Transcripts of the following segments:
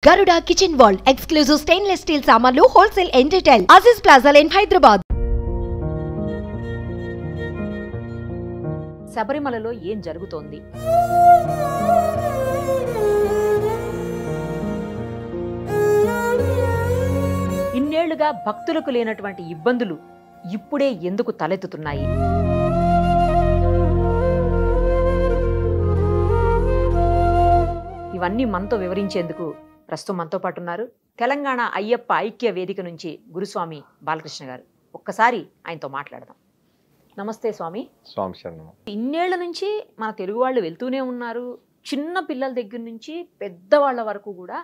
Garuda Kitchen World exclusive stainless steel samanlu wholesale and retail Aziz Plaza in Hyderabad. శబరిమలలో ఏం జరుగుతోంది? ఇన్నేళ్లుగా భక్తులకు లేనటువంటి ఇబ్బందులు ఇప్పుడే ఎందుకు తలెత్తుతున్నాయి? ఇవన్నీ మనతో వివరించేందుకు ప్రస్తుతం మనతో పాటు ఉన్నారు తెలంగాణ అయ్యప్ప ఐక్య వేదిక నుంచి గురుస్వామి బాలకృష్ణ గారు. ఒక్కసారి ఆయనతో మాట్లాడదాం. నమస్తే స్వామి. స్వామి శరణం. ఇన్నేళ్ల నుంచి మన తెలుగు వాళ్ళు వెళ్తూనే ఉన్నారు. చిన్న పిల్లల దగ్గర నుంచి పెద్దవాళ్ళ వరకు కూడా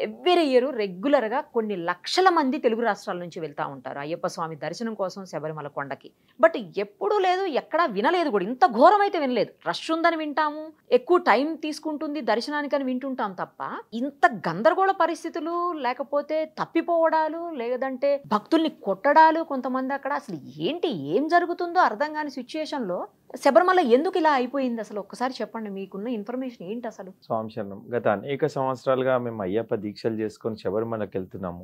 ఎవ్రీ ఇయర్ రెగ్యులర్గా కొన్ని లక్షల మంది తెలుగు రాష్ట్రాల నుంచి వెళ్తూ ఉంటారు అయ్యప్ప స్వామి దర్శనం కోసం శబరిమల కొండకి. బట్ ఎప్పుడూ లేదు, ఎక్కడా వినలేదు కూడా. ఇంత ఘోరమైతే వినలేదు. రష్ ఉందని వింటాము, ఎక్కువ టైం తీసుకుంటుంది దర్శనానికని వింటుంటాం తప్ప ఇంత గందరగోళ పరిస్థితులు, లేకపోతే తప్పిపోవడాలు, లేదంటే భక్తుల్ని కొట్టడాలు కొంతమంది అక్కడ, అసలు ఏంటి ఏం జరుగుతుందో అర్థం కాని సిచ్యుయేషన్లో శబరిమల ఎందుకు ఇలా అయిపోయింది అసలు ఒక్కసారి చెప్పండి. మీకున్న ఇన్ఫర్మేషన్ ఏంటి అసలు? స్వామి శరణం. గత అనేక సంవత్సరాలుగా మేము అయ్యప్ప దీక్షలు చేసుకొని శబరిమలకి వెళ్తున్నాము.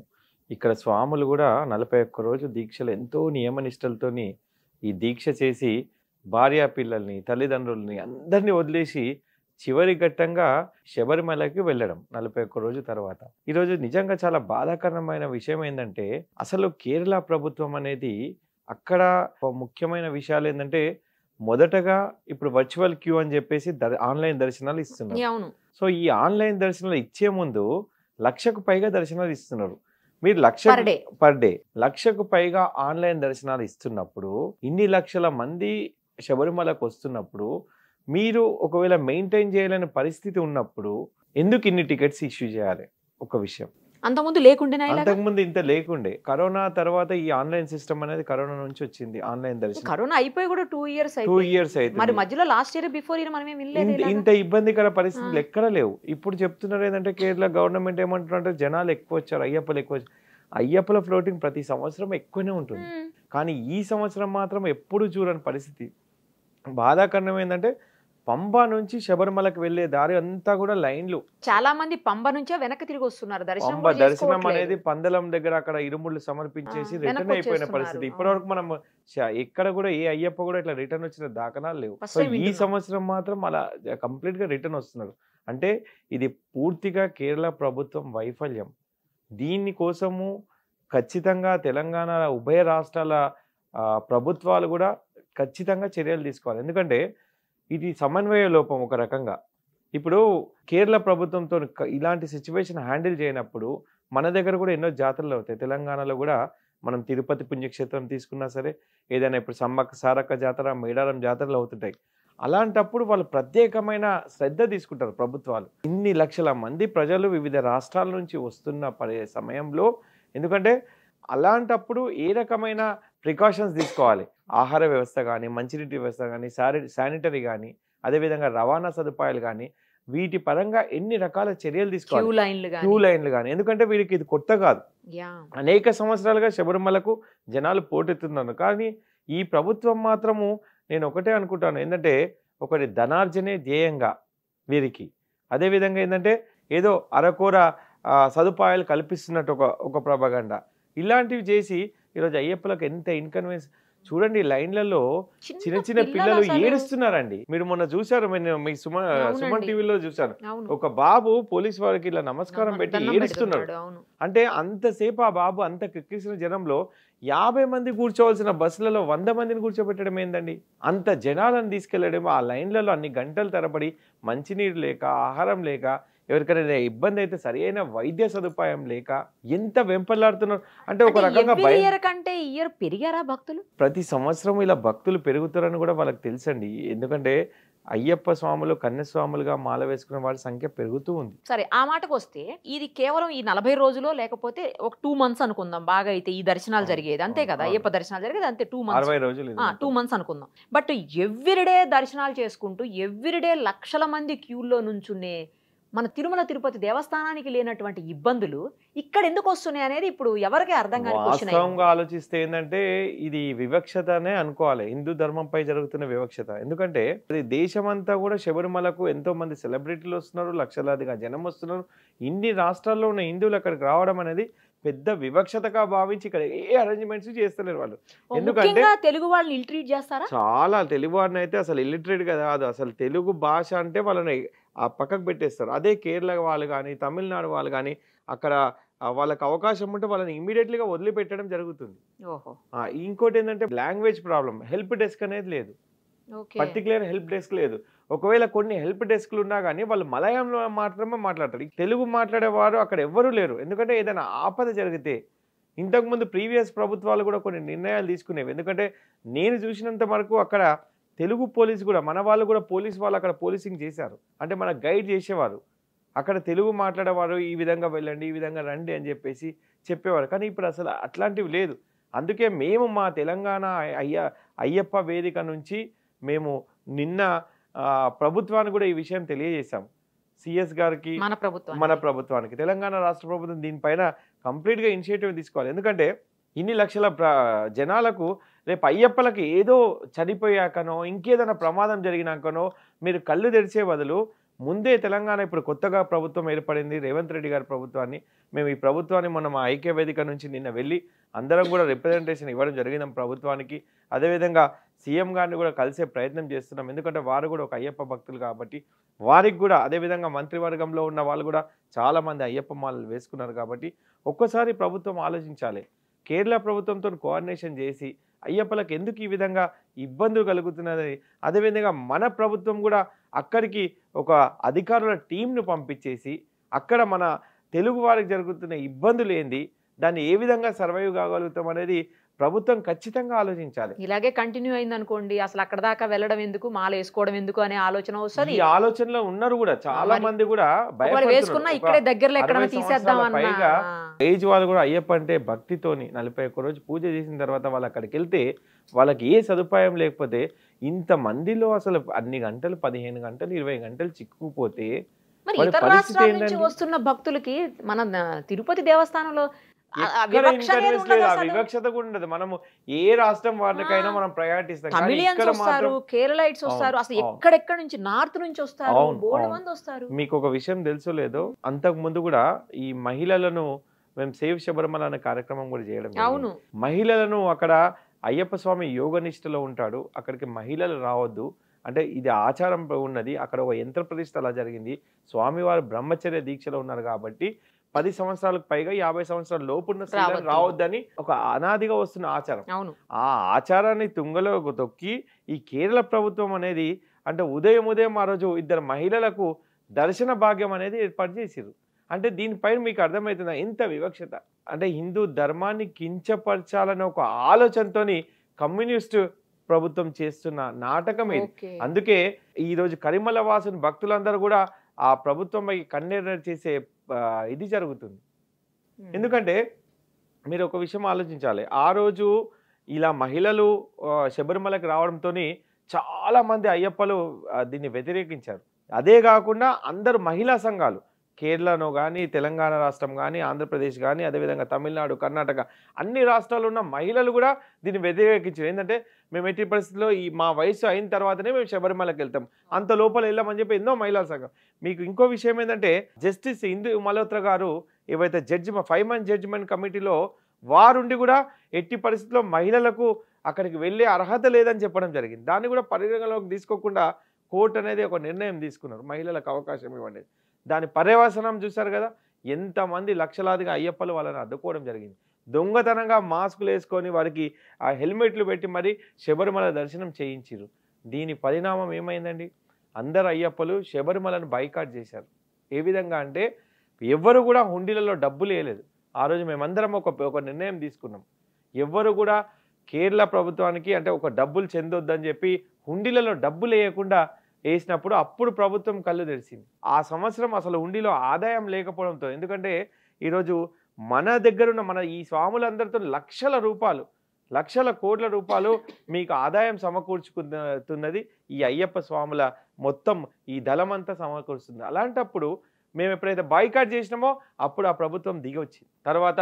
ఇక్కడ స్వాములు కూడా 41 రోజు దీక్షలు ఎంతో నియమనిష్టలతోని ఈ దీక్ష చేసి భార్యా పిల్లల్ని, తల్లిదండ్రుల్ని అందరినీ వదిలేసి చివరి ఘట్టంగా శబరిమలకి వెళ్ళడం 41 రోజు తర్వాత. ఈరోజు నిజంగా చాలా బాధాకరమైన విషయం ఏంటంటే, అసలు కేరళ ప్రభుత్వం అనేది అక్కడ ముఖ్యమైన విషయాలు ఏంటంటే, మొదటగా ఇప్పుడు వర్చువల్ క్యూ అని చెప్పేసి ఆన్లైన్ దర్శనాలు ఇస్తున్నారు. సో ఈ ఆన్లైన్ దర్శనాలు ఇచ్చే ముందు 1,00,000కు పైగా దర్శనాలు ఇస్తున్నారు. మీరు పర్ డే 1,00,000కు పైగా ఆన్లైన్ దర్శనాలు ఇస్తున్నప్పుడు, ఇన్ని లక్షల మంది శబరిమలకు వస్తున్నప్పుడు, మీరు ఒకవేళ మెయింటైన్ చేయలేని పరిస్థితి ఉన్నప్పుడు ఎందుకు ఇన్ని టికెట్స్ ఇష్యూ చేయాలి? ఒక విషయం. అంతకుముందు లేకుండే, అంతకుముందు ఇంత లేకుండే. కరోనా తర్వాత ఈ ఆన్లైన్ సిస్టమ్ అనేది కరోనా నుంచి వచ్చింది. ఆన్లైన్ దర్శనం కరోనా అయిపోయి కూడా 2 ఇయర్స్ అయితే మరి మధ్యలో లాస్ట్ ఇయర్ బిఫోర్ ఇయర్ మనం ఇంత ఇబ్బందికర పరిస్థితులు ఎక్కడ లేవు. ఇప్పుడు చెప్తున్నారు ఏంటంటే, కేరళ గవర్నమెంట్ ఏమంటున్నారంటే, జనాలు ఎక్కువ వచ్చారు, అయ్యప్పలు ఎక్కువ వచ్చారు. అయ్యప్పల ఫ్లోటింగ్ ప్రతి సంవత్సరం ఎక్కువనే ఉంటుంది. కానీ ఈ సంవత్సరం మాత్రం ఎప్పుడు చూడని పరిస్థితి. బాధాకరణం ఏంటంటే, పంబా నుంచి శబరిమలకు వెళ్లే దారి అంతా కూడా లైన్లు. చాలా మంది పంబ నుంచే వెనక్కి తిరిగి వస్తున్నారు. దర్శనం అనేది పందలం దగ్గర అక్కడ ఇరుముళ్ళు సమర్పించేసి రిటర్న్ అయిపోయిన పరిస్థితి. ఇప్పటి వరకు మనం ఎక్కడ కూడా ఏ అయ్యప్ప కూడా ఇట్లా రిటర్న్ వచ్చిన దాఖలాలు లేవు. ఈ సంవత్సరం మాత్రం అలా కంప్లీట్ గా రిటర్న్ వస్తున్నారు. అంటే ఇది పూర్తిగా కేరళ ప్రభుత్వం వైఫల్యం. దీని కోసము ఖచ్చితంగా తెలంగాణ ఉభయ రాష్ట్రాల ప్రభుత్వాలు కూడా ఖచ్చితంగా చర్యలు తీసుకోవాలి. ఎందుకంటే ఇది సమన్వయ లోపం ఒక రకంగా. ఇప్పుడు కేరళ ప్రభుత్వంతో ఇలాంటి సిచ్యువేషన్ హ్యాండిల్ చేయనప్పుడు మన దగ్గర కూడా ఎన్నో జాతరలు అవుతాయి. తెలంగాణలో కూడా మనం తిరుపతి పుణ్యక్షేత్రం తీసుకున్నా సరే, ఏదైనా ఇప్పుడు సమ్మక్క సారక్క జాతర, మేడారం జాతరలు అవుతుంటాయి. అలాంటప్పుడు వాళ్ళు ప్రత్యేకమైన శ్రద్ధ తీసుకుంటారు ప్రభుత్వాలు. ఇన్ని లక్షల మంది ప్రజలు వివిధ రాష్ట్రాల నుంచి వస్తున్న సమయంలో, ఎందుకంటే అలాంటప్పుడు ఏ రకమైన ప్రికాషన్స్ తీసుకోవాలి? ఆహార వ్యవస్థ కానీ, మంచినీటి వ్యవస్థ కానీ, శానిటరీ కానీ, అదేవిధంగా రవాణా సదుపాయాలు కానీ, వీటి పరంగా ఎన్ని రకాల చర్యలు తీసుకోవాలి? క్యూ లైన్లు కానీ. ఎందుకంటే వీరికి ఇది కొత్త కాదు. అనేక సంవత్సరాలుగా శబరిమలకు జనాలు పోటెత్తున్నారు. కానీ ఈ ప్రభుత్వం మాత్రము, నేను ఒకటే అనుకుంటాను ఏంటంటే, ఒకటి ధనార్జనే ధ్యేయంగా వీరికి, అదేవిధంగా ఏంటంటే ఏదో అరకొర సదుపాయాలు కల్పిస్తున్నట్టు ఒక ప్రొపగండా, ఇలాంటివి చేసి ఈరోజు అయ్యప్పలకు ఎంత ఇన్కన్వీనియన్స్. చూడండి, లైన్లలో చిన్న చిన్న పిల్లలు ఏడుస్తున్నారండి. మీరు మొన్న చూసారు, మీ సుమన్ టీవీలో చూసాను, ఒక బాబు పోలీస్ వారికి ఇలా నమస్కారం పెట్టి ఏడుస్తున్నాడు. అంటే అంతసేపు ఆ బాబు అంత కిక్కిసిన జనంలో 50 మంది కూర్చోవలసిన బస్సులలో 100 మందిని కూర్చోబెట్టడం ఏందండి? అంత జనాలను తీసుకెళ్లడం, ఆ లైన్లలో అన్ని గంటలు తరబడి మంచినీరు లేక, ఆహారం లేక, ఎవరికైనా ఇబ్బంది అయితే సరి అయిన వైద్య సదుపాయం లేక ఎంత వెంపలాడుతున్నారు. అంటే ఒక రకంగా పెరిగారా భక్తులు? ప్రతి సంవత్సరం ఇలా భక్తులు పెరుగుతారని కూడా వాళ్ళకి తెలుసండి. ఎందుకంటే అయ్యప్ప స్వాములు, కన్యస్వాములుగా మాల వేసుకునే వాళ్ళ సంఖ్య పెరుగుతూ ఉంది. సరే, ఆ మాటకు వస్తే ఇది కేవలం ఈ 40 రోజులో, లేకపోతే ఒక 2 months అనుకుందాం బాగా అయితే ఈ దర్శనాలు జరిగేది, అంతే కదా? అయ్యప్ప దర్శనాలు జరిగేది అంతే 2 months, 60 రోజులు, 2 months అనుకుందాం. బట్ ఎవ్రీడే దర్శనాలు చేసుకుంటూ ఎవ్రీడే లక్షల మంది క్యూల్లో నుంచునే మన తిరుమల తిరుపతి దేవస్థానానికి లేనటువంటి ఇబ్బందులు ఇక్కడ ఎందుకు వస్తున్నాయి అనేది ఇప్పుడు ఎవరికి అర్థం కాని క్వశ్చన్. వాస్తవంగా ఆలోచిస్తే ఏంటంటే ఇది వివక్షతనే అనుకోవాలి, హిందూ ధర్మంపై జరుగుతున్న వివక్షత. ఎందుకంటే అది దేశమంతా కూడా శబరిమలకు ఎంతో మంది సెలబ్రిటీలు వస్తున్నారు, లక్షలాదిగా జనం వస్తున్నారు. ఇన్ని రాష్ట్రాల్లో ఉన్న హిందువులు అక్కడికి రావడం అనేది పెద్ద వివక్షతగా భావించి ఇక్కడ ఏ అరేంజ్మెంట్స్ చేస్తలేరు వాళ్ళు. ఎందుకంటే తెలుగు వాళ్ళని ఇల్ట్రీట్ చేస్తారా? చాలా తెలుగు వాడిని అయితే అసలు ఇల్లిటరేట్ గా కాదు, అసలు తెలుగు భాష అంటే వాళ్ళని ఆ పక్కకు పెట్టేస్తారు. అదే కేరళ వాళ్ళు కానీ తమిళనాడు వాళ్ళు కానీ అక్కడ వాళ్ళకి అవకాశం ఉంటే వాళ్ళని ఇమీడియట్లీగా వదిలిపెట్టడం జరుగుతుంది. ఇంకోటి ఏంటంటే లాంగ్వేజ్ ప్రాబ్లం, హెల్ప్ డెస్క్ అనేది లేదు, పర్టికులర్ హెల్ప్ డెస్క్ లేదు. ఒకవేళ కొన్ని హెల్ప్ డెస్క్లు ఉన్నా కానీ వాళ్ళు మలయాళంలో మాత్రమే మాట్లాడతారు, తెలుగు మాట్లాడేవారు అక్కడ ఎవ్వరూ లేరు. ఎందుకంటే ఏదైనా ఆపద జరిగితే ఇంతకుముందు ప్రీవియస్ ప్రభుత్వాలు కూడా కొన్ని నిర్ణయాలు తీసుకునేవి. ఎందుకంటే నేను చూసినంత వరకు అక్కడ తెలుగు పోలీసు కూడా, మన వాళ్ళు కూడా పోలీసు వాళ్ళు అక్కడ పోలీసింగ్ చేశారు, అంటే మన గైడ్ చేసేవారు. అక్కడ తెలుగు మాట్లాడేవారు, ఈ విధంగా వెళ్ళండి, ఈ విధంగా రండి అని చెప్పేసి చెప్పేవారు. కానీ ఇప్పుడు అసలు అట్లాంటివి లేదు. అందుకే మేము మా తెలంగాణ అయ్యప్ప వేదిక నుంచి మేము నిన్న ప్రభుత్వానికి కూడా ఈ విషయం తెలియజేశాం. సిఎస్ గారికి, మన ప్రభుత్వానికి, తెలంగాణ రాష్ట్ర ప్రభుత్వం దీనిపైన కంప్లీట్గా ఇనిషియేటివ్ తీసుకోవాలి. ఎందుకంటే ఇన్ని లక్షల జనాలకు రేపు అయ్యప్పలకి ఏదో చనిపోయాకనో ఇంకేదైనా ప్రమాదం జరిగినాకనో మీరు కళ్ళు తెరిచే బదులు ముందే తెలంగాణ ఇప్పుడు కొత్తగా ప్రభుత్వం ఏర్పడింది, రేవంత్ రెడ్డి గారి ప్రభుత్వాన్ని, మేము ఈ ప్రభుత్వాన్ని మొన్న మా ఐక్య వేదిక నుంచి నిన్న వెళ్ళి అందరం కూడా రిప్రజెంటేషన్ ఇవ్వడం జరిగింది ప్రభుత్వానికి. అదేవిధంగా సీఎం గారిని కూడా కలిసే ప్రయత్నం చేస్తున్నాం. ఎందుకంటే వారు కూడా ఒక అయ్యప్ప భక్తులు కాబట్టి వారికి కూడా, అదేవిధంగా మంత్రివర్గంలో ఉన్న వాళ్ళు కూడా చాలామంది అయ్యప్ప మాలలు వేసుకున్నారు కాబట్టి ఒక్కసారి ప్రభుత్వం ఆలోచించాలి. కేరళ ప్రభుత్వంతో కోఆర్డినేషన్ చేసి అయ్యప్పలకు ఎందుకు ఈ విధంగా ఇబ్బందులు కలుగుతున్నది, అదేవిధంగా మన ప్రభుత్వం కూడా అక్కడికి ఒక అధికారుల టీంను పంపించేసి అక్కడ మన తెలుగు వారికి జరుగుతున్న ఇబ్బందులు ఏంది, దాన్ని ఏ విధంగా సర్వైవ్ కాగలుగుతాం అనేది ప్రభుత్వం ఖచ్చితంగా ఆలోచించాలి. ఇలాగే కంటిన్యూ అయింది అనుకోండి, అసలు అక్కడ దాకా వెళ్ళడం ఎందుకు, మాల వేసుకోవడం ఎందుకు అనే ఆలోచన వస్తుంది. ఈ ఆలోచనలో ఉన్నారు కూడా చాలా మంది కూడా వేసుకున్నా ఇక్కడే దగ్గరలో ఎక్కడ తీసేద్దాం పైగా ఏజ్ వాళ్ళు కూడా అయ్యప్ప అంటే భక్తితోని 41 రోజు పూజ చేసిన తర్వాత వాళ్ళు అక్కడికి వెళ్తే వాళ్ళకి ఏ సదుపాయం లేకపోతే ఇంతమందిలో అసలు అన్ని గంటలు 15 గంటలు 20 గంటలు చిక్కుకుపోతే ఇతర రాష్ట్రాల నుంచి వస్తున్న భక్తులకి మన తిరుపతి దేవస్థానంలో వివక్షత కూడా ఉండదు. మనము ఏ రాష్ట్రం వారికైనా మనం ప్రయారిటీ ఇస్తాం. తమిళియన్స్ వస్తారు, కేరళైట్స్ వస్తారు, అసలు ఎక్కడెక్కడ నుంచి నార్త్ నుంచి వస్తారు, బోల్డ్ మంది వస్తారు. మీకు ఒక విషయం తెలుసో లేదో, అంతకు ముందు కూడా ఈ మహిళలను మేము సేవ్ శబరిమల అనే కార్యక్రమం కూడా చేయడం. అవును, మహిళలను అక్కడ అయ్యప్ప స్వామి యోగ నిష్ఠలో ఉంటాడు, అక్కడికి మహిళలు రావద్దు అంటే ఇది ఆచారం ఉన్నది. అక్కడ ఒక యంత్ర ప్రతిష్ఠ అలా జరిగింది. స్వామివారు బ్రహ్మచర్య దీక్షలో ఉన్నారు కాబట్టి 10 సంవత్సరాలకు పైగా 50 సంవత్సరాల లోపున్న స్త్రీలను రావద్దని ఒక అనాదిగా వస్తున్న ఆచారం. ఆ ఆచారాన్ని తుంగలో తొక్కి ఈ కేరళ ప్రభుత్వం అనేది అంటే ఉదయం ఆ రోజు 2 మహిళలకు దర్శన భాగ్యం అనేది ఏర్పాటు చేసిరు. అంటే దీనిపైన మీకు అర్థమవుతుందా ఎంత వివక్షత, అంటే హిందూ ధర్మాన్ని కించపరచాలనే ఒక ఆలోచనతోని కమ్యూనిస్టు ప్రభుత్వం చేస్తున్న నాటకం ఇది. అందుకే ఈ రోజు కరిమల వాసుని భక్తులందరూ కూడా ఆ ప్రభుత్వంపై కన్నెర్ర చేసే ఇది జరుగుతుంది. ఎందుకంటే మీరు ఒక విషయం ఆలోచించాలి, ఆ రోజు ఇలా మహిళలు శబరిమలకి రావడంతో చాలా మంది అయ్యప్పలు దీన్ని వ్యతిరేకించారు. అదే కాకుండా అందరు మహిళా సంఘాలు కేరళలో కానీ, తెలంగాణ రాష్ట్రం కానీ, ఆంధ్రప్రదేశ్ కానీ, అదేవిధంగా తమిళనాడు, కర్ణాటక అన్ని రాష్ట్రాల్లో ఉన్న మహిళలు కూడా దీన్ని వ్యతిరేకించారు. ఏంటంటే మేము ఎట్టి పరిస్థితుల్లో మా వయసు అయిన తర్వాతనే మేము శబరిమలకి వెళ్తాం, అంత లోపల వెళ్ళామని చెప్పి ఎన్నో మహిళా సంఘం. మీకు ఇంకో విషయం ఏంటంటే జస్టిస్ ఇందు మల్హోత్రా గారు ఏవైతే 5 మంత్ జడ్జిమెంట్ కమిటీలో వారుండి కూడా ఎట్టి పరిస్థితుల్లో మహిళలకు అక్కడికి వెళ్ళే అర్హత లేదని చెప్పడం జరిగింది. దాన్ని కూడా పరిగణలోకి తీసుకోకుండా కోర్టు అనేది ఒక నిర్ణయం తీసుకున్నారు, మహిళలకు అవకాశం ఇవ్వండి. దాని పర్యవసనం చూశారు కదా, ఎంతమంది లక్షలాదిగా అయ్యప్పలు వాళ్ళని అడ్డుకోవడం జరిగింది. దొంగతనంగా మాస్కులు వేసుకొని వారికి ఆ హెల్మెట్లు పెట్టి మరి శబరిమల దర్శనం చేయించారు. దీని పరిణామం ఏమైందండి, అందరు అయ్యప్పలు శబరిమలను బైకాట్ చేశారు. ఏ విధంగా అంటే ఎవ్వరు కూడా హుండీలలో డబ్బులు వేయలేదు. ఆ రోజు మేమందరం ఒక నిర్ణయం తీసుకున్నాం, ఎవ్వరు కూడా కేరళ ప్రభుత్వానికి అంటే ఒక డబ్బులు చెందొద్దని చెప్పి హుండీలలో డబ్బులు వేయకుండా వేసినప్పుడు అప్పుడు ప్రభుత్వం కళ్ళు తెరిచింది. ఆ సంవత్సరం అసలు హుండీలో ఆదాయం లేకపోవడంతో, ఎందుకంటే ఈరోజు మన దగ్గరున్న మన ఈ స్వాములందరితో లక్షల కోట్ల రూపాయలు మీకు ఆదాయం సమకూర్చుకున్నది ఈ అయ్యప్ప స్వాముల మొత్తం ఈ దళమంతా సమకూరుస్తుంది. అలాంటప్పుడు మేము ఎప్పుడైతే బాయ్కాట్ చేసినామో అప్పుడు ఆ ప్రభుత్వం దిగి వచ్చింది. తర్వాత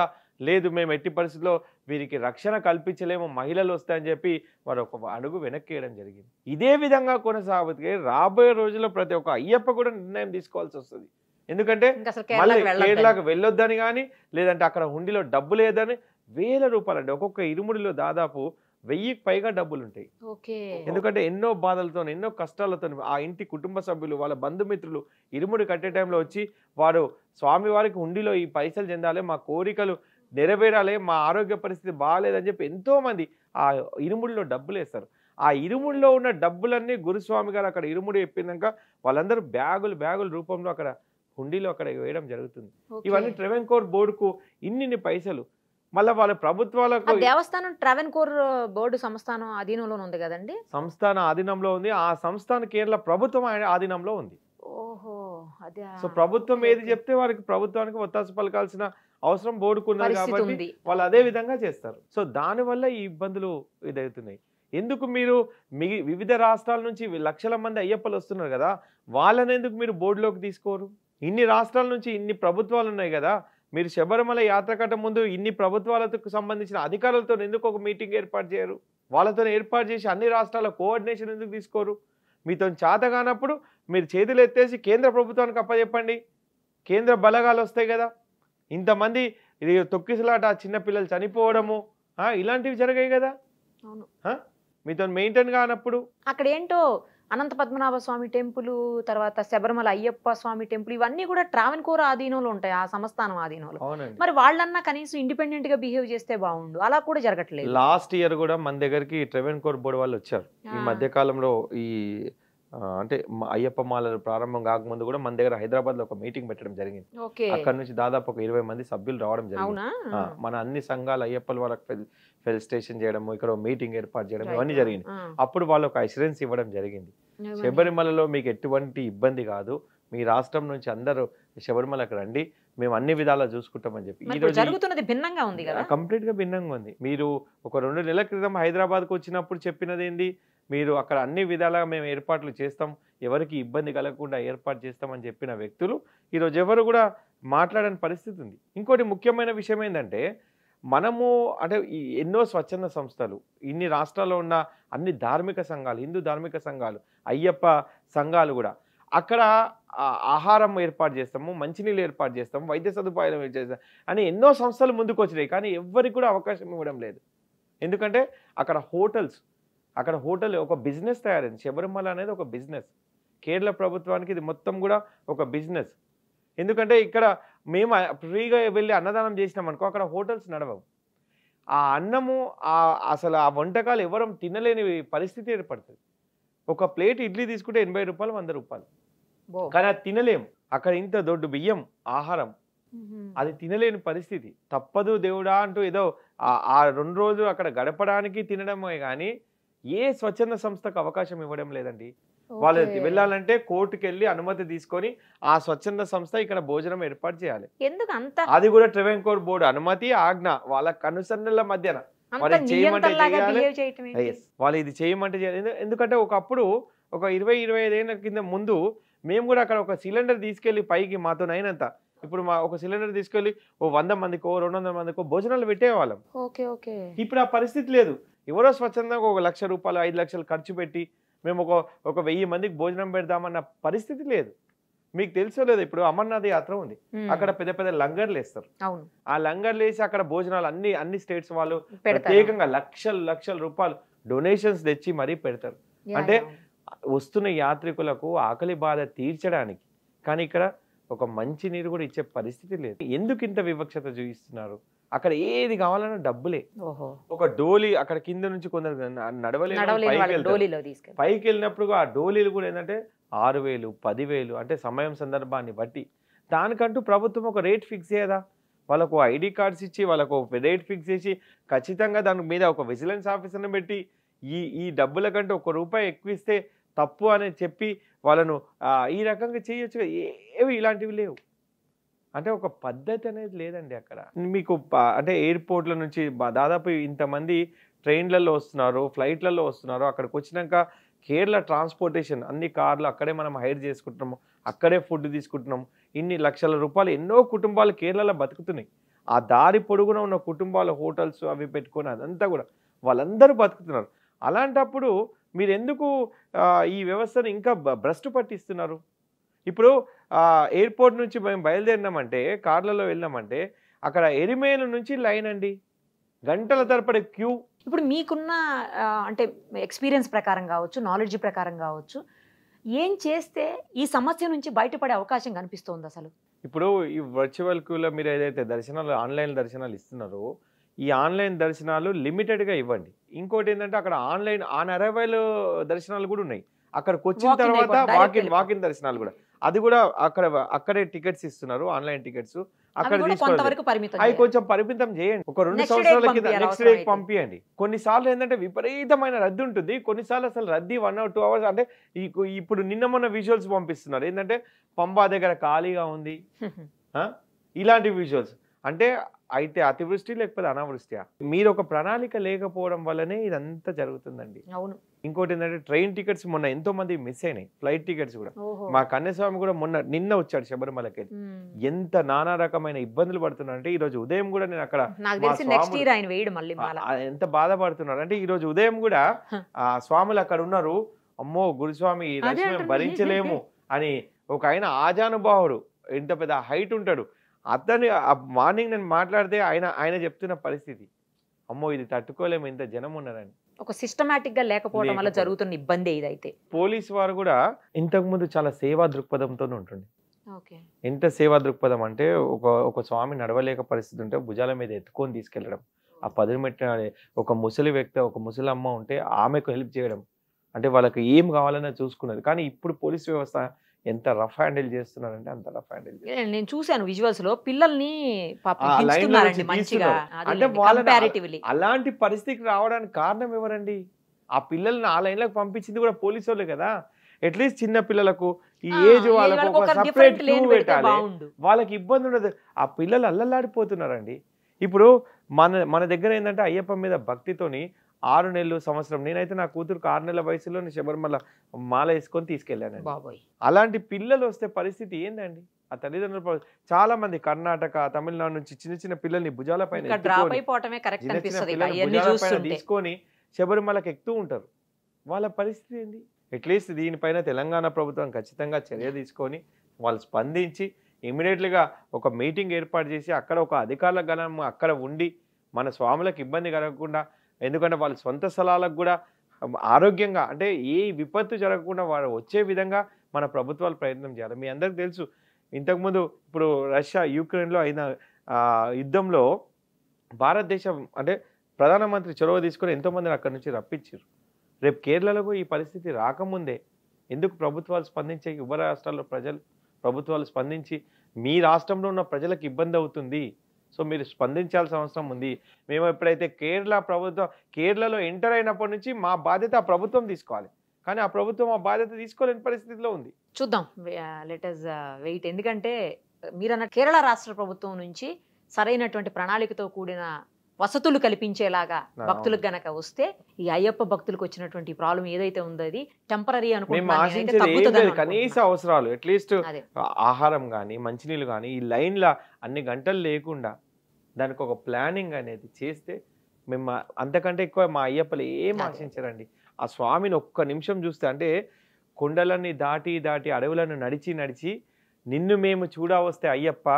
లేదు మేము ఎట్టి పరిస్థితుల్లో వీరికి రక్షణ కల్పించలేము, మహిళలు వస్తాయని చెప్పి వారు ఒక అడుగు వెనక్కి వేయడం జరిగింది. ఇదే విధంగా కొనసాగితే రాబోయే రోజుల్లో ప్రతి ఒక్క అయ్యప్ప కూడా నిర్ణయం తీసుకోవాల్సి వస్తుంది. ఎందుకంటే మళ్ళీ కేరళకు వెళ్ళొద్దని కానీ లేదంటే అక్కడ హుండీలో డబ్బు లేదని వేల రూపాయలు అండి. ఒక్కొక్క ఇరుముడిలో దాదాపు 1000కి పైగా డబ్బులు ఉంటాయి. ఎందుకంటే ఎన్నో బాధలతో ఎన్నో కష్టాలతో ఆ ఇంటి కుటుంబ సభ్యులు వాళ్ళ బంధుమిత్రులు ఇరుముడి కట్టే టైంలో వచ్చి వారు స్వామివారికి హుండీలో ఈ పైసలు చెందాలి, మా కోరికలు నెరవేరాలి, మా ఆరోగ్య పరిస్థితి బాగాలేదని చెప్పి ఎంతో మంది ఆ ఇరుముడిలో డబ్బులు వేస్తారు. ఆ ఇరుముడిలో ఉన్న డబ్బులన్నీ గురుస్వామి గారు అక్కడ ఇరుముడి చెప్పినాక వాళ్ళందరూ బ్యాగుల రూపంలో అక్కడ హుండీలో అక్కడ వేయడం జరుగుతుంది. ఇవన్నీ ట్రావెన్కోర్ బోర్డుకు ఇన్ని పైసలు మళ్ళీ వాళ్ళ ప్రభుత్వాలకు దేవస్థానం ట్రావెన్కోర్ బోర్డు సంస్థానం ఆధీనంలో ఉంది కదండి. సంస్థాన ఆధీనంలో ఉంది. ఆ సంస్థాన కేరళ ప్రభుత్వం ఆధీనంలో ఉంది. ఓహో, అదే. సో ప్రభుత్వం ఏది చెప్తే వారికి ప్రభుత్వానికి ఒత్తాసు పలకాల్సిన అవసరం బోర్డుకు ఉన్నది కాబట్టి వాళ్ళు అదే విధంగా చేస్తారు. సో దానివల్ల ఈ ఇబ్బందులు ఇదవుతున్నాయి. ఎందుకు మీరు వివిధ రాష్ట్రాల నుంచి లక్షల మంది అయ్యప్పలు వస్తున్నారు కదా, వాళ్ళని ఎందుకు మీరు బోర్డులోకి తీసుకోరు? ఇన్ని రాష్ట్రాల నుంచి ఇన్ని ప్రభుత్వాలు ఉన్నాయి కదా, మీరు శబరిమల యాత్ర కట్ట ముందు ఇన్ని ప్రభుత్వాలకు సంబంధించిన అధికారులతో ఎందుకు ఒక మీటింగ్ ఏర్పాటు చేయరు? వాళ్ళతో ఏర్పాటు చేసి అన్ని రాష్ట్రాల కోఆర్డినేషన్ ఎందుకు తీసుకోరు? మీతో చేత కానప్పుడు మీరు చేతులు ఎత్తేసి కేంద్ర ప్రభుత్వానికి అప్పచెప్పండి. కేంద్ర బలగాలు వస్తాయి కదా. ఇంతమంది ఇది తొక్కిసలాట, చిన్నపిల్లలు చనిపోవడము ఇలాంటివి జరిగాయి కదా. అవును, మీతో మెయింటైన్ కానప్పుడు అక్కడ ఏంటో అనంత పద్మనాభ స్వామి టెంపుల్, తర్వాత శబరిమల అయ్యప్ప స్వామి టెంపుల్, ఇవన్నీ కూడా ట్రావెన్కోర్ ఆధీనంలో ఉంటాయి, ఆ సంస్థానం ఆధీనంలో. మరి వాళ్ళన్నా కనీసం ఇండిపెండెంట్ గా బిహేవ్ చేస్తే బాగుండు, అలా కూడా జరగట్లేదు. లాస్ట్ ఇయర్ కూడా మన దగ్గరికి ట్రావెన్కోర్ బోర్డు వాళ్ళు వచ్చారు. ఈ మధ్య కాలంలో ఈ అంటే అయ్యప్ప మాలలు ప్రారంభం కాకముందు కూడా మన దగ్గర హైదరాబాద్ లో ఒక మీటింగ్ పెట్టడం జరిగింది. అక్కడ నుంచి దాదాపు ఒక 20 మంది సభ్యులు రావడం జరిగింది. మన అన్ని సంఘాలు అయ్యప్పల వాళ్ళకి ఫెలిసిటేషన్ చేయడము, ఇక్కడ మీటింగ్ ఏర్పాటు చేయడం ఇవన్నీ జరిగింది. అప్పుడు వాళ్ళు ఒక అష్యూరెన్స్ ఇవ్వడం జరిగింది. శబరిమలలో మీకు ఎటువంటి ఇబ్బంది కాదు, మీ రాష్ట్రం నుంచి అందరూ శబరిమలకు రండి, మేము అన్ని విధాలా చూసుకుంటామని చెప్పి. ఈ రోజు జరుగుతున్నది భిన్నంగా ఉంది కదా, కంప్లీట్ గా భిన్నంగా ఉంది. మీరు ఒక 2 నెలల క్రితం హైదరాబాద్కు వచ్చినప్పుడు చెప్పినది ఏంది, మీరు అక్కడ అన్ని విధాలుగా మేము ఏర్పాట్లు చేస్తాం, ఎవరికి ఇబ్బంది కలగకుండా ఏర్పాటు చేస్తామని చెప్పిన వ్యక్తులు ఈరోజు ఎవరు కూడా మాట్లాడని పరిస్థితి ఉంది. ఇంకోటి ముఖ్యమైన విషయం ఏంటంటే, మనము అంటే ఎన్నో స్వచ్ఛంద సంస్థలు, ఇన్ని రాష్ట్రాల్లో ఉన్న అన్ని ధార్మిక సంఘాలు, హిందూ ధార్మిక సంఘాలు, అయ్యప్ప సంఘాలు కూడా అక్కడ ఆహారం ఏర్పాటు చేస్తాము, మంచినీళ్ళు ఏర్పాటు చేస్తాము, వైద్య సదుపాయాలు చేస్తాం అని ఎన్నో సంస్థలు ముందుకు వచ్చినాయి. కానీ ఎవరికి కూడా అవకాశం ఇవ్వడం లేదు. ఎందుకంటే అక్కడ హోటల్ ఒక బిజినెస్ తయారైంది. శబరిమల అనేది ఒక బిజినెస్. కేరళ ప్రభుత్వానికి ఇది మొత్తం కూడా ఒక బిజినెస్. ఎందుకంటే ఇక్కడ మేము ఫ్రీగా వెళ్ళి అన్నదానం చేసినాం అనుకో, అక్కడ హోటల్స్ నడవవు. ఆ అన్నము అసలు ఆ వంటకాలు ఎవరం తినలేని పరిస్థితి ఏర్పడుతుంది. ఒక ప్లేట్ ఇడ్లీ తీసుకుంటే 80 రూపాయలు 100 రూపాయలు, కానీ అది తినలేము. అక్కడ ఇంత దొడ్డు బియ్యం ఆహారం, అది తినలేని పరిస్థితి. తప్పదు దేవుడా అంటూ ఏదో ఆ 2 రోజులు అక్కడ గడపడానికి తినడమే కానీ ఏ స్వచ్ఛంద సంస్థకు అవకాశం ఇవ్వడం లేదండి. వాళ్ళు వెళ్ళాలంటే కోర్టుకు వెళ్ళి అనుమతి తీసుకొని ఆ స్వచ్ఛంద సంస్థ ఇక్కడ భోజనం ఏర్పాటు చేయాలి. అది కూడా ట్రావెన్కోర్ బోర్డు అనుమతి ఆజ్ఞ వాళ్ళ కనుసన్నల మధ్యన వాళ్ళు చేయమంటే చేయాలి. వాళ్ళు ఇది చేయమంటే చేయాలి. ఎందుకంటే ఒకప్పుడు ఒక 20-25 ఏళ్ళ కింద ముందు మేము కూడా అక్కడ ఒక సిలిండర్ తీసుకెళ్లి పైకి మాతో అయినంత, ఇప్పుడు మా ఒక సిలిండర్ తీసుకెళ్లి 100 మందికో 200 మందికో భోజనాలు పెట్టేవాళ్ళం. ఇప్పుడు ఆ పరిస్థితి లేదు. ఎవరో స్వచ్ఛందంగా 1 లక్ష రూపాయలు 5 లక్షలు ఖర్చు పెట్టి మేము ఒక 1000 మందికి భోజనం పెడదామన్న పరిస్థితి లేదు. మీకు తెలుసో లేదు, ఇప్పుడు అమర్నాథ్ యాత్ర ఉంది, అక్కడ పెద్ద పెద్ద లంగర్లు వేస్తారు. ఆ లంగర్లు వేసి అక్కడ భోజనాలు అన్ని స్టేట్స్ వాళ్ళు ప్రత్యేకంగా లక్షల రూపాయలు డొనేషన్స్ తెచ్చి మరీ పెడతారు. అంటే వస్తున్న యాత్రికులకు ఆకలి బాధ తీర్చడానికి. కానీ ఇక్కడ ఒక మంచి నీరు కూడా ఇచ్చే పరిస్థితి లేదు. ఎందుకు ఇంత వివక్షత చూపిస్తున్నారు? అక్కడ ఏది కావాలన్నా డబ్బులే. ఒక డోలీ అక్కడ కింద నుంచి కొందరు నడవలేని పైకి వెళ్ళినప్పుడు ఆ డోలీలు కూడా ఏంటంటే 6,000, 10,000 అంటే సమయం సందర్భాన్ని బట్టి. దానికంటూ ప్రభుత్వం ఒక రేట్ ఫిక్స్ చేయదా? వాళ్ళకు ఐడి కార్డ్స్ ఇచ్చి వాళ్ళకు రేట్ ఫిక్స్ చేసి ఖచ్చితంగా దాని మీద ఒక విజిలెన్స్ ఆఫీసర్ని పెట్టి ఈ డబ్బుల కంటే ₹1 ఎక్కువ ఇస్తే తప్పు అని చెప్పి వాళ్ళను ఈ రకంగా చేయొచ్చు. ఏవి ఇలాంటివి లేవు. అంటే ఒక పద్ధతి అనేది లేదండి అక్కడ. మీకు అంటే ఎయిర్పోర్ట్ల నుంచి దాదాపు ఇంతమంది ట్రైన్లలో వస్తున్నారు, ఫ్లైట్లలో వస్తున్నారు. అక్కడికి వచ్చినాక కేరళ ట్రాన్స్పోర్టేషన్ అన్ని కార్లు అక్కడే మనం హైర్ చేసుకుంటున్నాము, అక్కడే ఫుడ్ తీసుకుంటున్నాము. ఇన్ని లక్షల రూపాయలు ఎన్నో కుటుంబాలు కేరళలో బతుకుతున్నాయి. ఆ దారి పొడుగున ఉన్న కుటుంబాల హోటల్స్ అవి పెట్టుకొని అదంతా కూడా వాళ్ళందరూ బతుకుతున్నారు. అలాంటప్పుడు మీరు ఎందుకు ఈ వ్యవస్థను ఇంకా భ్రష్టు పట్టిస్తున్నారు? ఇప్పుడు ఎయిర్పోర్ట్ నుంచి మేము బయలుదేరినామంటే, కార్లలో వెళ్ళామంటే అక్కడ ఎరిమేలు నుంచి లైన్ అండి, గంటల తరబడి క్యూ. ఇప్పుడు మీకున్న అంటే ఎక్స్పీరియన్స్ ప్రకారం కావచ్చు, నాలెడ్జ్ ప్రకారం కావచ్చు, ఏం చేస్తే ఈ సమస్య నుంచి బయటపడే అవకాశం కనిపిస్తోంది అసలు? ఇప్పుడు ఈ వర్చువల్ క్యూలో మీరు ఏదైతే దర్శనాలు ఆన్లైన్ దర్శనాలు ఇస్తున్నారో, ఈ ఆన్లైన్ దర్శనాలు లిమిటెడ్గా ఇవ్వండి. ఇంకోటి ఏంటంటే అక్కడ ఆన్లైన్ ఆన్ అరైవల్ దర్శనాలు కూడా ఉన్నాయి. అక్కడికి వచ్చిన తర్వాత వాకిన్ దర్శనాలు కూడా, అది కూడా అక్కడే టికెట్స్ ఇస్తున్నారు, ఆన్లైన్ టికెట్స్. అక్కడ అవి కొంచెం పరిమితం చేయండి. ఒక 2 సంవత్సరాల కింద నెక్స్ట్ డే పంపించండి. కొన్నిసార్లు ఏంటంటే విపరీతమైన రద్దీ ఉంటుంది, కొన్నిసార్లు అసలు రద్దీ 1 or 2 hours. అంటే ఇప్పుడు నిన్న మొన్న విజువల్స్ పంపిస్తున్నారు ఏంటంటే పంబా దగ్గర ఖాళీగా ఉంది, ఇలాంటి విజువల్స్. అంటే అయితే అతివృష్టి లేకపోతే అనావృష్టి. మీరు ఒక ప్రణాళిక లేకపోవడం వల్లనే ఇదంతా జరుగుతుందండి. అవును. ఇంకోటి ఏంటంటే ట్రైన్ టికెట్స్ మొన్న ఎంతో మంది మిస్ అయినాయి, ఫ్లైట్ టికెట్స్ కూడా. మా కన్యస్వామి కూడా నిన్న వచ్చాడు శబరిమలకి. ఎంత నానా రకమైన ఇబ్బందులు పడుతున్నారు అంటే, ఈ రోజు ఉదయం కూడా నేను అక్కడ ఎంత బాధపడుతున్నారు అంటే, ఈ రోజు ఉదయం కూడా ఆ స్వాములు అక్కడ ఉన్నారు, అమ్మో గురుస్వామి ఈ రష్ మేము భరించలేము అని ఒక ఆయన ఆజానుభావుడు, ఎంత పెద్ద హైట్ ఉంటాడు, అతని మార్నింగ్ నేను మాట్లాడితే ఆయన చెప్తున్న పరిస్థితి, అమ్మో ఇది తట్టుకోలేము, ఇంత జనం ఉన్నారని. ఒక సిస్టమాటిక్ గా లేకపోవడం వల్ల జరుగుతున్న ఇబ్బంది ఇదైతే. పోలీసు వారు కూడా ఇంతకుముందు చాలా సేవా దృక్పథంతో ఉంటుంది. ఎంత సేవా దృక్పథం అంటే, ఒక స్వామి నడవలేక పరిస్థితి ఉంటే భుజాల మీద ఎత్తుకొని తీసుకెళ్లడం, ఆ 10 మెట్ల ఒక ముసలి వ్యక్తి, ఒక ముసలి అమ్మ ఉంటే ఆమెకు హెల్ప్ చేయడం, అంటే వాళ్ళకి ఏం కావాలన్నా చూసుకున్నది. కానీ ఇప్పుడు పోలీస్ వ్యవస్థ ఎంత రఫ్ హ్యాండిల్ చేస్తున్నారంటే అంత రఫ్ హ్యాండిల్. నేను చూసాను విజువల్స్ లో పిల్లల్ని అలాంటి పరిస్థితికి రావడానికి కారణం ఎవరండి? ఆ పిల్లల్ని ఆ లైన్లకు పంపించింది కూడా పోలీసు వాళ్ళే కదా. అట్లీస్ట్ చిన్న పిల్లలకు ఈ ఏజ్ వాళ్ళకు ఒక సపరేట్ క్యూ పెట్టాలి, వాళ్ళకి ఇబ్బంది ఉండదు. ఆ పిల్లలు అల్లల్లాడిపోతున్నారండి. ఇప్పుడు మన దగ్గర ఏంటంటే అయ్యప్ప మీద భక్తితోని 6 నెలలు సంవత్సరం, నేనైతే నా కూతురుకు 6 నెలల వయసులో శబరిమల మాల వేసుకొని తీసుకెళ్ళాను. అలాంటి పిల్లలు వస్తే పరిస్థితి ఏందండి? ఆ తల్లిదండ్రులు చాలా మంది కర్ణాటక, తమిళనాడు నుంచి చిన్న చిన్న పిల్లల్ని భుజాల పైన తీసుకొని శబరిమలకి ఎక్కుతూ ఉంటారు. వాళ్ళ పరిస్థితి ఏంది? అట్లీస్ట్ దీనిపైన తెలంగాణ ప్రభుత్వం ఖచ్చితంగా చర్య తీసుకొని వాళ్ళు స్పందించి ఇమీడియట్లీగా ఒక మీటింగ్ ఏర్పాటు చేసి అక్కడ ఒక అధికారుల గణం అక్కడ ఉండి మన స్వాములకు ఇబ్బంది కలగకుండా, ఎందుకంటే వాళ్ళ సొంత స్థలాలకు కూడా ఆరోగ్యంగా, అంటే ఏ విపత్తు జరగకుండా వారు వచ్చే విధంగా మన ప్రభుత్వాలు ప్రయత్నం చేయాలి. మీ అందరికి తెలుసు, ఇంతకుముందు ఇప్పుడు రష్యా యుక్రెయిన్లో అయిన యుద్ధంలో భారతదేశం అంటే ప్రధానమంత్రి చొరవ తీసుకొని ఎంతోమందిని అక్కడి నుంచి రప్పించారు. రేపు కేరళలో ఈ పరిస్థితి రాకముందే ఎందుకు ప్రభుత్వాలు స్పందించాయి? ఉభయ రాష్ట్రాల్లో ప్రభుత్వాలు స్పందించి మీ రాష్ట్రంలో ఉన్న ప్రజలకు ఇబ్బంది అవుతుంది, సో మీరు స్పందించాల్సిన అవసరం ఉంది. మేము ఎప్పుడైతే కేరళలో ఎంటర్ అయినప్పటి నుంచి మా బాధ్యత ఆ ప్రభుత్వం తీసుకోవాలి, కానీ ఆ ప్రభుత్వం ఆ బాధ్యత తీసుకోలేని పరిస్థితిలో ఉంది. చూద్దాం, లెట్ us వెయిట్. ఎందుకంటే మీరన్న కేరళ రాష్ట్ర ప్రభుత్వం నుంచి సరైనటువంటి ప్రణాళికతో కూడిన వసతులు కల్పించేలాగా భక్తులకు గనక వస్తే ఈ అయ్యప్ప భక్తులకు వచ్చినటువంటి ప్రాబ్లం ఏదైతే ఉందో అది టెంపరీ అనుకుంటున్నాను. కనీస అవసరాలు అట్లీస్ట్ ఆహారం కానీ మంచినీళ్ళు కానీ ఈ లైన్ల అన్ని గంటలు లేకుండా దానికి ఒక ప్లానింగ్ అనేది చేస్తే మేము అంతకంటే ఎక్కువ మా అయ్యప్పలు ఏం ఆశించారండి. ఆ స్వామిని ఒక్క నిమిషం చూస్తే, అంటే కొండలన్నీ దాటి అడవులను నడిచి నిన్ను మేము చూడవస్తే అయ్యప్ప,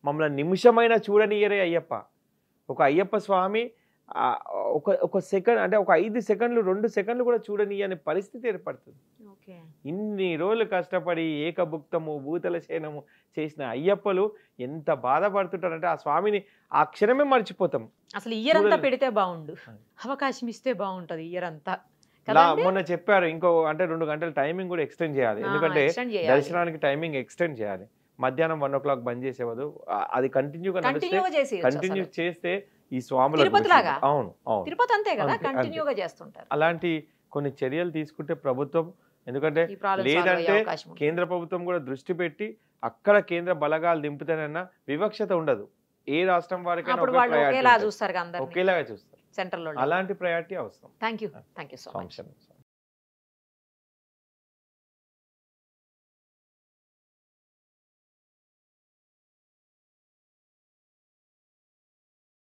మమ్మల్ని నిమిషమైనా చూడనియరే అయ్యప్ప. ఒక అయ్యప్ప స్వామి ఒక సెకండ్, అంటే ఒక 5 సెకండ్లు 2 సెకండ్లు కూడా చూడనియని పరిస్థితి ఏర్పడుతుంది. ఇన్ని రోజులు కష్టపడి ఏకభుక్తము భూతల శయనము చేసిన అయ్యప్పలు ఎంత బాధపడుతుంటారంటే ఆ స్వామిని ఆ క్షణమే మర్చిపోతాం. అసలు ఇయర్ అంతా పెడితే బాగుండు, అవకాశం ఇస్తే బాగుంటది ఇయర్ అంతా. మొన్న చెప్పారు ఇంకో అంటే 2 గంటల టైమింగ్ కూడా ఎక్స్టెండ్ చేయాలి, ఎందుకంటే దర్శనానికి టైమింగ్ ఎక్స్టెండ్ చేయాలి. మధ్యాహ్నం 1 o'clock బంద్ చేసేవారు, అది కంటిన్యూ చేస్తే ఈ స్వాములు అలాంటి కొన్ని చర్యలు తీసుకుంటే ప్రభుత్వం, ఎందుకంటే లేదంటే కేంద్ర ప్రభుత్వం కూడా దృష్టి పెట్టి అక్కడ కేంద్ర బలగాలు దింపుతానన్నా వివక్షత ఉండదు, ఏ రాష్ట్రం వారికైనా ఒకేలాగా చూస్తారు, అలాంటి ప్రయారిటీ అవసరం. Thank you so much.